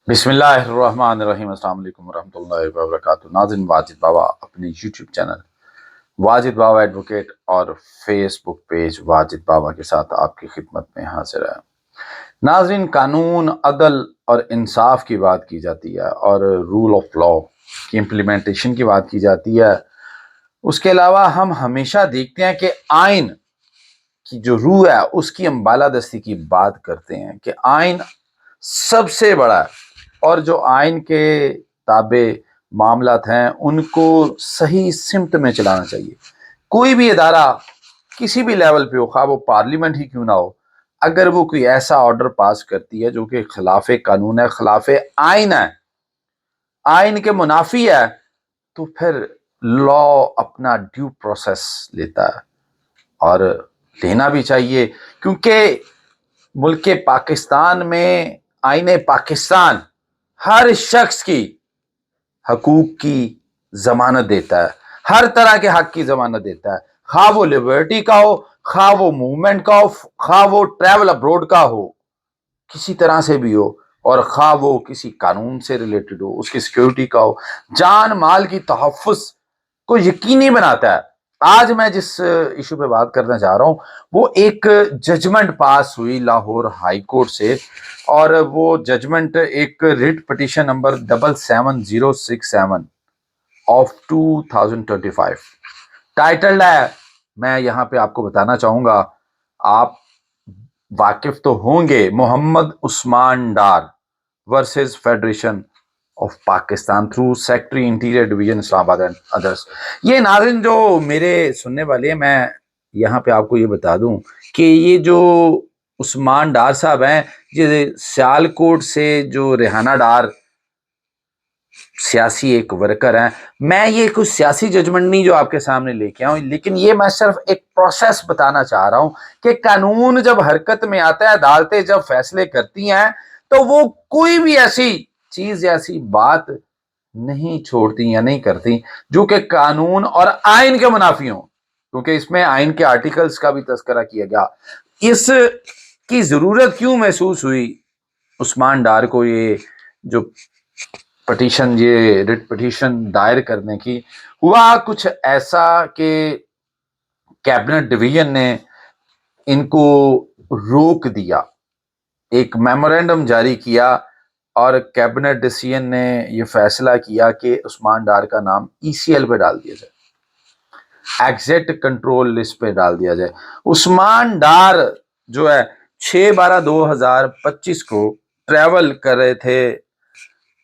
بسم اللہ الرحمن الرحیم۔ السلام علیکم ورحمۃ اللہ وبرکاتہ۔ ناظرین، واجد بابا اپنے یوٹیوب چینل واجد بابا ایڈوکیٹ اور فیس بک پیج واجد بابا کے ساتھ آپ کی خدمت میں حاضر ہے۔ ناظرین، قانون، عدل اور انصاف کی بات کی جاتی ہے اور رول آف لا کی امپلیمنٹیشن کی بات کی جاتی ہے۔ اس کے علاوہ ہم ہمیشہ دیکھتے ہیں کہ آئین کی جو روح ہے اس کی ہم بالادستی کی بات کرتے ہیں کہ آئین سب سے بڑا ہے، اور جو آئین کے تابع معاملات ہیں ان کو صحیح سمت میں چلانا چاہیے۔ کوئی بھی ادارہ کسی بھی لیول پہ ہو، خواہ وہ پارلیمنٹ ہی کیوں نہ ہو، اگر وہ کوئی ایسا آرڈر پاس کرتی ہے جو کہ خلاف قانون ہے، خلاف آئین ہے، آئین کے منافی ہے، تو پھر لا اپنا ڈیو پروسیس لیتا ہے، اور لینا بھی چاہیے، کیونکہ ملک پاکستان میں آئین پاکستان ہر شخص کی حقوق کی ضمانت دیتا ہے، ہر طرح کے حق کی ضمانت دیتا ہے، خواہ وہ لبرٹی کا ہو، خواہ وہ موومنٹ کا ہو، خواہ وہ ٹریول ابروڈ کا ہو، کسی طرح سے بھی ہو، اور خواہ وہ کسی قانون سے ریلیٹڈ ہو، اس کی سیکیورٹی کا ہو، جان مال کی تحفظ کو یقینی بناتا ہے۔ آج میں جس ایشو پہ بات کرنا چاہ رہا ہوں وہ ایک ججمنٹ پاس ہوئی لاہور ہائی کورٹ سے، اور وہ ججمنٹ ایک writ petition number 77067 of 2025 titled ہے۔ میں یہاں پہ آپ کو بتانا چاہوں گا، آپ واقف تو ہوں گے، Muhammad Usman Dar versus federation of Pakistan through secretary interior division Islamabad and ادرس۔ یہ ناظرین جو میرے سننے والے ہیں، میں یہاں پہ آپ کو یہ بتا دوں کہ یہ جو عثمان ڈار صاحب ہیں، یہ سیالکوٹ سے جو ریحانہ ڈار سیاسی ایک ورکر ہیں۔ میں یہ کچھ سیاسی ججمنٹ نہیں جو آپ کے سامنے لے کے آؤں، لیکن یہ میں صرف ایک پروسیس بتانا چاہ رہا ہوں کہ قانون جب حرکت میں آتا ہے، عدالتیں جب فیصلے کرتی ہیں، تو وہ کوئی بھی ایسی چیز، ایسی بات نہیں چھوڑتی یا نہیں کرتی جو کہ قانون اور آئین کے منافی ہوں، کیونکہ اس میں آئین کے آرٹیکلز کا بھی تذکرہ کیا گیا۔ اس کی ضرورت کیوں محسوس ہوئی عثمان ڈار کو یہ جو پٹیشن، یہ ریٹ پٹیشن دائر کرنے کی؟ ہوا کچھ ایسا کہ کیبنٹ ڈویژن نے ان کو روک دیا، ایک میمورینڈم جاری کیا، اور کیبنٹ ڈیسیژن نے یہ فیصلہ کیا کہ عثمان ڈار کا نام ECL پہ ڈال دیا جائے، ایگزٹ کنٹرول لسٹ پہ ڈال دیا جائے۔ عثمان ڈار جو ہے 6/12/2025 کو ٹریول کر رہے تھے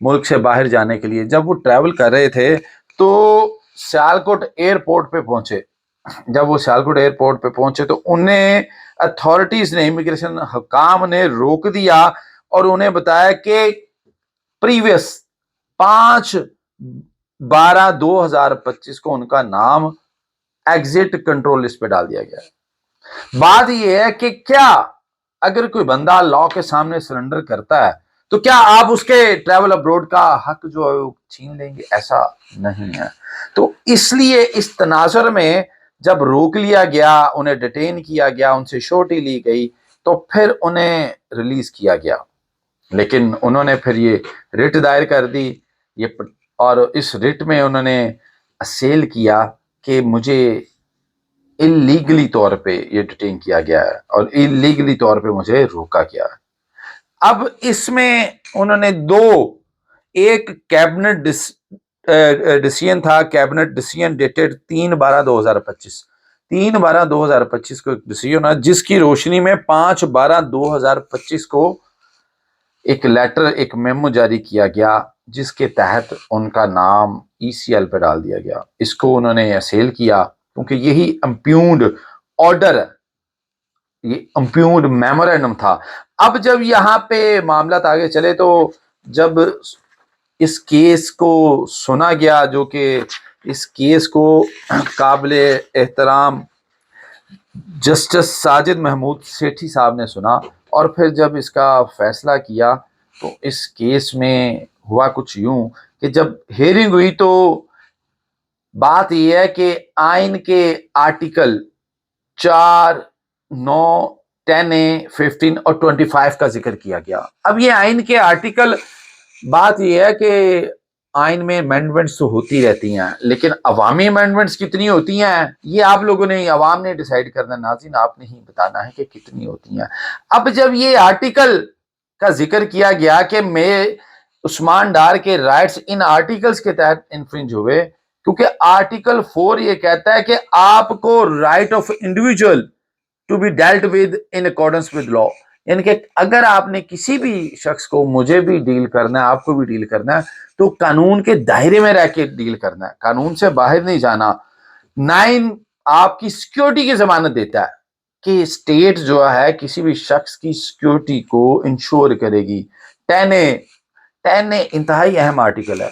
ملک سے باہر جانے کے لیے۔ جب وہ ٹریول کر رہے تھے تو سیالکوٹ ایئرپورٹ پہ پہنچے۔ جب وہ سیالکوٹ ایئرپورٹ پہ پہنچے تو انہیں اتھارٹیز نے، امیگریشن حکام نے روک دیا اور انہیں بتایا کہ پریویس 5/12/2025 کو ان کا نام ایگزٹ کنٹرول لسٹ پہ ڈال دیا گیا ہے۔ بات یہ ہے کہ کیا اگر کوئی بندہ لا کے سامنے سرنڈر کرتا ہے تو کیا آپ اس کے ٹریول ابروڈ کا حق جو ہے وہ چھین لیں گے؟ ایسا نہیں ہے۔ تو اس لیے اس تناظر میں جب روک لیا گیا، انہیں ڈیٹین کیا گیا، ان سے شورٹی لی گئی، تو پھر انہیں ریلیز کیا گیا، لیکن انہوں نے پھر یہ ریٹ دائر کر دی، اور اس ریٹ میں انہوں نے اسیل کیا کہ مجھے انلیگلی طور پہ یہ ڈیٹین کیا گیا ہے اور انلیگلی طور پہ مجھے روکا گیا ہے۔ اب اس میں انہوں نے ایک کیبنٹ ڈیسیژن تھا، کیبنٹ ڈیسیژن ڈیٹڈ 3/12/2025، 3/12/2025 کو ایک ڈیسیژن ہے جس کی روشنی میں 5/12/2025 کو ایک لیٹر، ایک میمو جاری کیا گیا جس کے تحت ان کا نام ECL پہ ڈال دیا گیا۔ اس کو انہوں نے اسیل کیا کیونکہ یہی امپیونڈ آرڈر ہے، یہ امپیونڈ میمورینڈم تھا۔ اب جب یہاں پہ معاملات آگے چلے تو جب اس کیس کو سنا گیا، جو کہ اس کیس کو قابل احترام جسٹس ساجد محمود سیٹھی صاحب نے سنا، اور پھر جب اس کا فیصلہ کیا تو اس کیس میں ہوا کچھ یوں کہ جب ہیئرنگ ہوئی تو بات یہ ہے کہ آئین کے آرٹیکل 4، 9، 10A، 15 اور 25 کا ذکر کیا گیا۔ اب یہ آئین کے آرٹیکل بات یہ ہے کہ آئین میں امینڈمنٹس تو ہوتی رہتی ہیں، لیکن عوامی امینڈمنٹس کتنی ہوتی ہیں یہ آپ لوگوں نے، عوام نے ڈیسائیڈ کرنا، ناظرین آپ نے ہی بتانا ہے کہ کتنی ہوتی ہیں۔ اب جب یہ آرٹیکل کا ذکر کیا گیا کہ میں عثمان ڈار کے رائٹس ان آرٹیکلز کے تحت انفرنج ہوئے، کیونکہ آرٹیکل 4 یہ کہتا ہے کہ آپ کو right of individual to be dealt with in accordance with law, یعنی کہ اگر آپ نے کسی بھی شخص کو، مجھے بھی ڈیل کرنا ہے، آپ کو بھی ڈیل کرنا ہے، تو قانون کے دائرے میں رہ کے ڈیل کرنا ہے، قانون سے باہر نہیں جانا۔ 9 آپ کی سیکیورٹی کی ضمانت دیتا ہے کہ اسٹیٹ جو ہے کسی بھی شخص کی سیکیورٹی کو انشور کرے گی۔ 10 انتہائی اہم آرٹیکل ہے،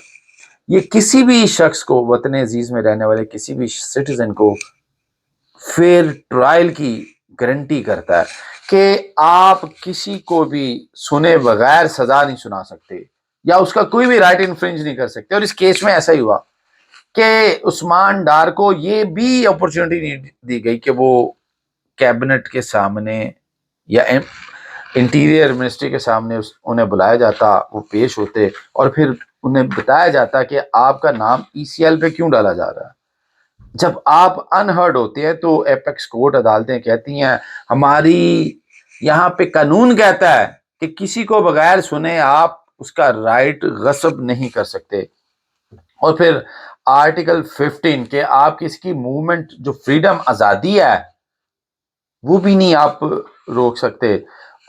یہ کسی بھی شخص کو، وطن عزیز میں رہنے والے کسی بھی سٹیزن کو فیئر ٹرائل کی گارنٹی کرتا ہے کہ آپ کسی کو بھی سنے بغیر سزا نہیں سنا سکتے یا اس کا کوئی بھی رائٹ انفرنج نہیں کر سکتے۔ اور اس کیس میں ایسا ہی ہوا کہ عثمان ڈار کو یہ بھی اپرچونٹی نہیں دی گئی کہ وہ کیبنٹ کے سامنے یا انٹیریئر منسٹری کے سامنے انہیں بلایا جاتا، وہ پیش ہوتے اور پھر انہیں بتایا جاتا کہ آپ کا نام ECL پہ کیوں ڈالا جا رہا ہے۔ جب آپ انہرڈ ہوتے ہیں تو ایپیکس کورٹ عدالتیں کہتی ہیں ہماری یہاں پہ قانون کہتا ہے کہ کسی کو بغیر سنے آپ اس کا رائٹ غصب نہیں کر سکتے۔ اور پھر آرٹیکل 15 کہ آپ کسی کی موومنٹ جو فریڈم آزادی ہے وہ بھی نہیں آپ روک سکتے۔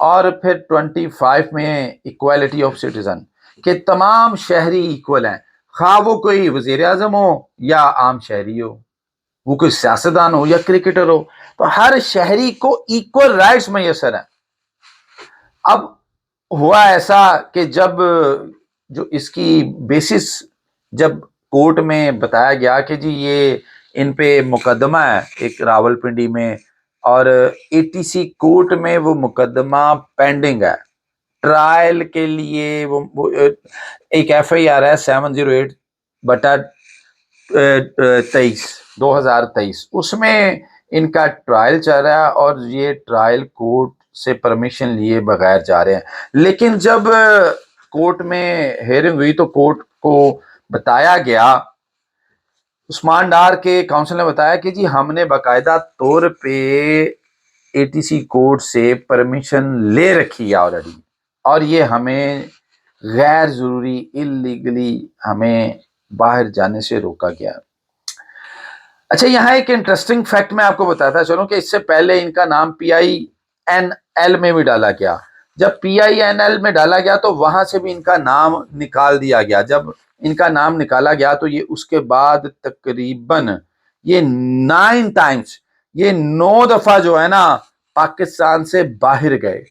اور پھر 25 میں ایکویلٹی آف سٹیزن کہ تمام شہری ایکول ہیں، خواہ وہ کوئی وزیر اعظم ہو یا عام شہری ہو، وہ کوئی سیاستدان ہو یا کرکٹر ہو، تو ہر شہری کو ایکول رائٹس میسر ہیں۔ اب ہوا ایسا کہ جب جو اس کی بیسس جب کورٹ میں بتایا گیا کہ جی یہ ان پہ مقدمہ ہے ایک راول پنڈی میں، اور ATC کورٹ میں وہ مقدمہ پینڈنگ ہے ٹرائل کے لیے، وہ ایک FIR ہے 708/23 اس میں ان کا ٹرائل چل رہا ہے اور یہ ٹرائل کورٹ سے پرمیشن لیے بغیر جا رہے ہیں۔ لیکن جب کورٹ میں ہیئرنگ ہوئی تو کورٹ کو بتایا گیا، عثمان ڈار کے کاؤنسل نے بتایا کہ جی ہم نے باقاعدہ طور پہ ATC کورٹ سے پرمیشن لے رکھی ہے آلریڈی، اور یہ ہمیں غیر ضروری اللیگلی ہمیں باہر جانے سے روکا گیا۔ اچھا یہاں ایک انٹرسٹنگ فیکٹ میں آپ کو بتاتا چلوں کہ اس سے پہلے ان کا نام PINL میں بھی ڈالا گیا۔ جب PINL میں ڈالا گیا تو وہاں سے بھی ان کا نام نکال دیا گیا۔ جب ان کا نام نکالا گیا تو یہ اس کے بعد تقریباً یہ 9 ٹائمز، یہ 9 دفعہ جو ہے نا پاکستان سے باہر گئے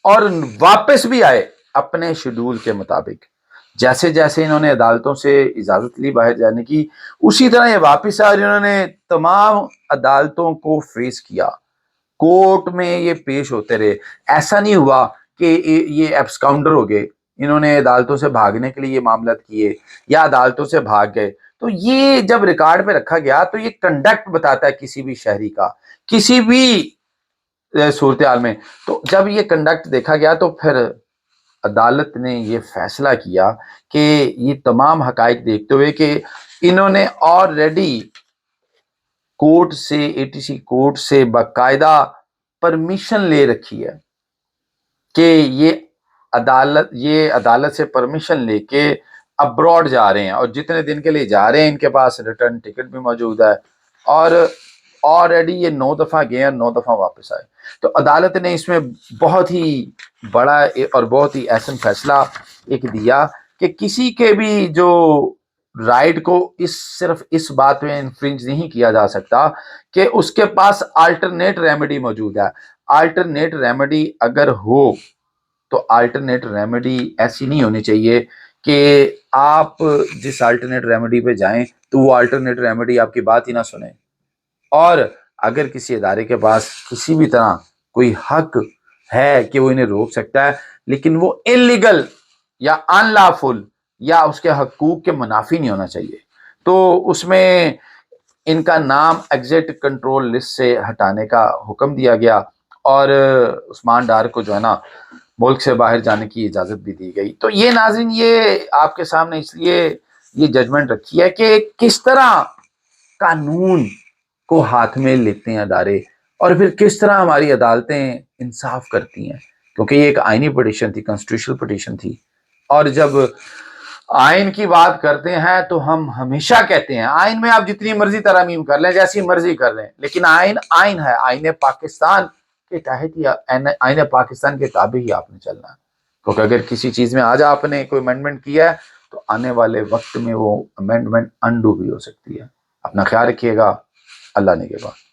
اور واپس بھی آئے اپنے شیڈول کے مطابق۔ جیسے جیسے انہوں نے عدالتوں سے اجازت لی باہر جانے کی، اسی طرح یہ واپس آئے اور انہوں نے تمام عدالتوں کو فیس کیا، کورٹ میں یہ پیش ہوتے رہے۔ ایسا نہیں ہوا کہ یہ ایبسکاؤنڈر ہو گئے، انہوں نے عدالتوں سے بھاگنے کے لیے یہ معاملات کیے یا عدالتوں سے بھاگ گئے۔ تو یہ جب ریکارڈ میں رکھا گیا تو یہ کنڈکٹ بتاتا ہے کسی بھی شہری کا کسی بھی صورتحال میں۔ تو جب یہ کنڈکٹ دیکھا گیا تو پھر عدالت نے یہ فیصلہ کیا کہ یہ تمام حقائق دیکھتے ہوئے کہ انہوں نے آلریڈی کورٹ سے ATC کورٹ سے باقاعدہ پرمیشن لے رکھی ہے کہ یہ عدالت سے پرمیشن لے کے ابراڈ جا رہے ہیں، اور جتنے دن کے لیے جا رہے ہیں ان کے پاس ریٹرن ٹکٹ بھی موجود ہے، اور آلریڈی یہ 9 دفعہ گئے اور 9 دفعہ واپس آئے۔ تو عدالت نے اس میں بہت ہی بڑا اور بہت ہی اہم فیصلہ ایک دیا کہ کسی کے بھی جو رائٹ کو صرف اس بات میں انفرنج نہیں کیا جا سکتا کہ اس کے پاس آلٹرنیٹ ریمیڈی موجود ہے۔ آلٹرنیٹ ریمیڈی اگر ہو تو آلٹرنیٹ ریمیڈی ایسی نہیں ہونی چاہیے کہ آپ جس آلٹرنیٹ ریمیڈی پہ جائیں تو وہ آلٹرنیٹ ریمیڈی آپ کی بات ہی نہ سنیں، اور اگر کسی ادارے کے پاس کسی بھی طرح کوئی حق ہے کہ وہ انہیں روک سکتا ہے لیکن وہ انلیگل یا ان لافل یا اس کے حقوق کے منافی نہیں ہونا چاہیے، تو اس میں ان کا نام ایگزٹ کنٹرول لسٹ سے ہٹانے کا حکم دیا گیا، اور عثمان ڈار کو جو ہے نا ملک سے باہر جانے کی اجازت بھی دی گئی۔ تو یہ ناظرین، یہ آپ کے سامنے اس لیے یہ ججمنٹ رکھی ہے کہ کس طرح قانون کو ہاتھ میں لیتے ہیں ادارے، اور پھر کس طرح ہماری عدالتیں انصاف کرتی ہیں، کیونکہ یہ ایک آئینی پٹیشن تھی، کانسٹیٹیوشنل پٹیشن تھی۔ اور جب آئین کی بات کرتے ہیں تو ہم ہمیشہ کہتے ہیں آئین میں آپ جتنی مرضی ترامیم کر لیں، جیسی مرضی کر لیں، لیکن آئین آئین ہے، آئین پاکستان کے تحت ہی، آئین پاکستان کے تابع ہی آپ نے چلنا ہے۔ کیونکہ اگر کسی چیز میں آج آپ نے کوئی امینڈمنٹ کیا ہے تو آنے والے وقت میں وہ امینڈمنٹ انڈو بھی ہو سکتی ہے۔ اپنا خیال رکھیے گا، اللہ نگہبان۔